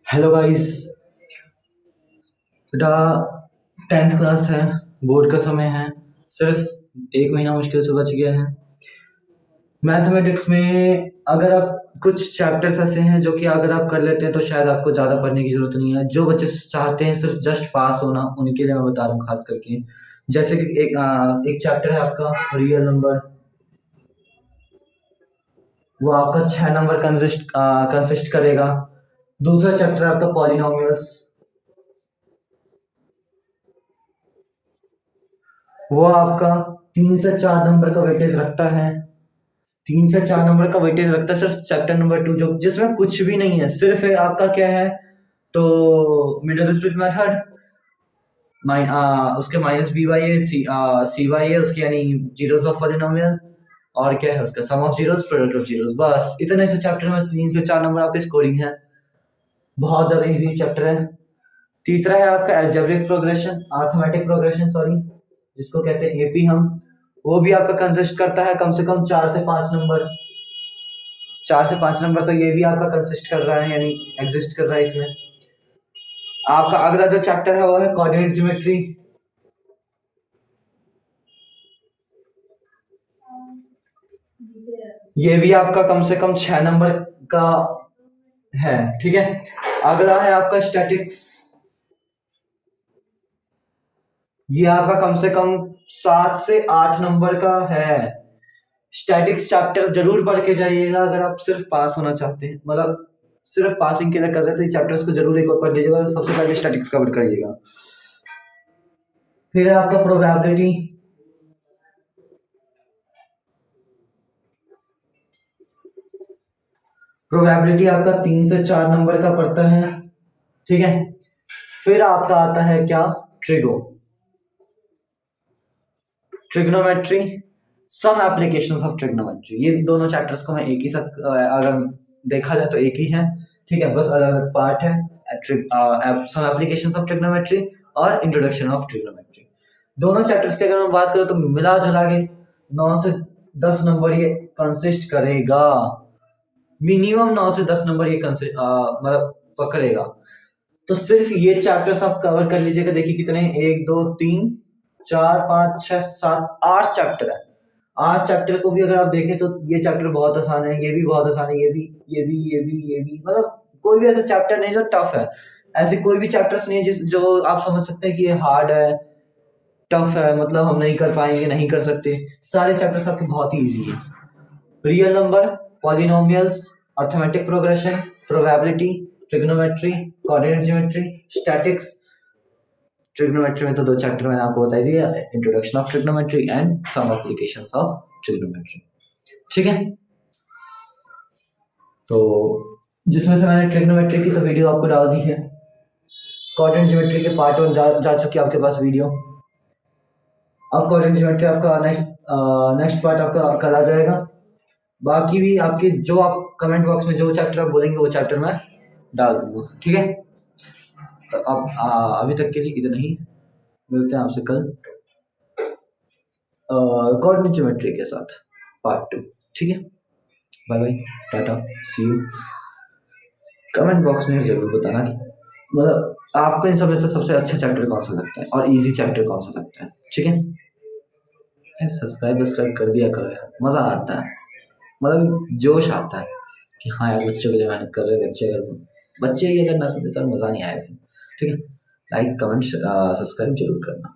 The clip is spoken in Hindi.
Hello guys. बेटा 10th क्लास है, बोर्ड का समय है, सिर्फ 1 महीना मुश्किल से बच गया है। मैथमेटिक्स में अगर आप कुछ चैप्टर्स ऐसे हैं जो कि अगर आप कर लेते हैं तो शायद आपको ज़्यादा पढ़ने की ज़रूरत नहीं है। जो बच्चे चाहते हैं सिर्फ जस्ट पास होना, उनके लिए मैं बता रहा हूँ खास करके। जैसे कि एक चैप्टर है आपका रियल नंबर, वो आपका 6 नंबर कंसिस्ट करेगा। दूसरा चैप्टर है आपका पॉलिनोमियल्स, वो आपका 3 से 4 नंबर का वेटेज रखता है। 3 से 4 नंबर का वेटेज रखता है सिर्फ चैप्टर नंबर 2, जो जिसमें कुछ भी नहीं है, सिर्फ है आपका क्या है तो मिडिल स्प्लिट मेथड, उसके माइनस बी वाई है, सी वाई है उसके, यानी जीरोस ऑफ पॉलिनोमियल, और क्या है उसका sum of zeros, product of zeros. बस इतने से चैप्टर में 3 से 4 नंबर आपकी स्कोरिंग है। बहुत ज्यादा इजी चैप्टर है। तीसरा है आपका algebraic progression, arithmetic progression sorry, जिसको कहते हैं एपी हम। वो भी आपका कंसिस्ट करता है कम से कम 4 से 5 नंबर। 4 से 5 नंबर तो ये भी आपका कंसिस्ट कर रहा है, यानी एग्जिस्ट कर रहा है इसमें। आपका अगला जो चैप्टर है वो है कोऑर्डिनेट ज्योमेट्री। ये भी आपका कम से कम 6 नंबर का है, ठीक है। अगला है आपका स्टैटिक्स, ये आपका कम से कम 7 से 8 नंबर का है। स्टैटिक्स चैप्टर जरूर पढ़ के जाइएगा अगर आप सिर्फ पास होना चाहते हैं, मतलब सिर्फ पासिंग के लिए कर रहे हैं तो ये चैप्टर्स को जरूर एक बार पढ़ लीजिएगा। सबसे पहले स्टैटिक्स कवर करिएगा। फिर है आपका प्रोबेबिलिटी। प्रोबेबिलिटी आपका 3 से 4 नंबर का पड़ता है, ठीक है। फिर आपका आता है क्या, trigonometry, some applications of trigonometry. ये दोनों चैप्टर्स को मैं एक ही साथ अगर देखा जाए तो एक ही है, ठीक है, बस अलग अलग पार्ट है। सम एप्लीकेशंस ऑफ ट्रिग्नोमेट्री और इंट्रोडक्शन ऑफ ट्रिग्नोमेट्री। दोनों चैप्टर्स की अगर मैं बात करूं तो मिला जुला के 9 से 10 नंबर ये कंसिस्ट करेगा। मिनिमम 9 से 10 नंबर ये मतलब पकड़ेगा। तो सिर्फ ये चैप्टर्स आप कवर कर लीजिएगा। देखिए कितने, 1 2 3 4 5 6 7 8 चैप्टर है। 8 चैप्टर को भी अगर आप देखें तो ये चैप्टर बहुत आसान है, ये भी बहुत आसान है, ये भी मतलब कोई भी ऐसा चैप्टर नहीं जो टफ है। ऐसे कोई भी चैप्टर्स नहीं है जो आप समझ सकते हैं कि ये हार्ड है, टफ है, मतलब हम नहीं कर पाएंगे, नहीं कर सकते। सारे चैप्टर्स आपके बहुत ही ईजी है। Real number, polynomials, arithmetic progression, probability, trigonometry, coordinate geometry, statics. Trigonometry में तो 2 चैप्टर मैंने आपको बता दिया, introduction of trigonometry and some applications of trigonometry, ठीक है। तो जिसमें से मैंने ट्रिग्नोमेट्री की तो वीडियो आपको डाल दी है। कोऑर्डिनेट ज्योमेट्री के पार्ट 1 जा चुकी है आपके पास वीडियो। अब कोऑर्डिनेट ज्योमेट्री आपका नेक्स्ट पार्ट आपका कल आ जाएगा। बाकी भी आपके जो आप कमेंट बॉक्स में जो चैप्टर आप बोलेंगे वो चैप्टर मैं डाल दूंगा, ठीक है। तो अब अभी तक के लिए इतना ही, मिलते हैं आपसे कल कोऑर्डिनेट ज्योमेट्री के साथ पार्ट 2, ठीक है। Bye bye, ta-ta, see you. Comment box में जरूर बताना कि मतलब आपको इन सब में से सबसे अच्छा चैप्टर कौन सा लगता है और इजी चैप्टर कौन सा लगता है, ठीक है। सब्सक्राइब कर दिया करो यार, मज़ा आता है, मतलब जोश आता है कि हाँ यार बच्चों के लिए मेहनत कर रहे हैं। बच्चे ही अगर ना समझे तो मज़ा नहीं आएगा, ठीक है। लाइक कमेंट सब्सक्राइब जरूर करना।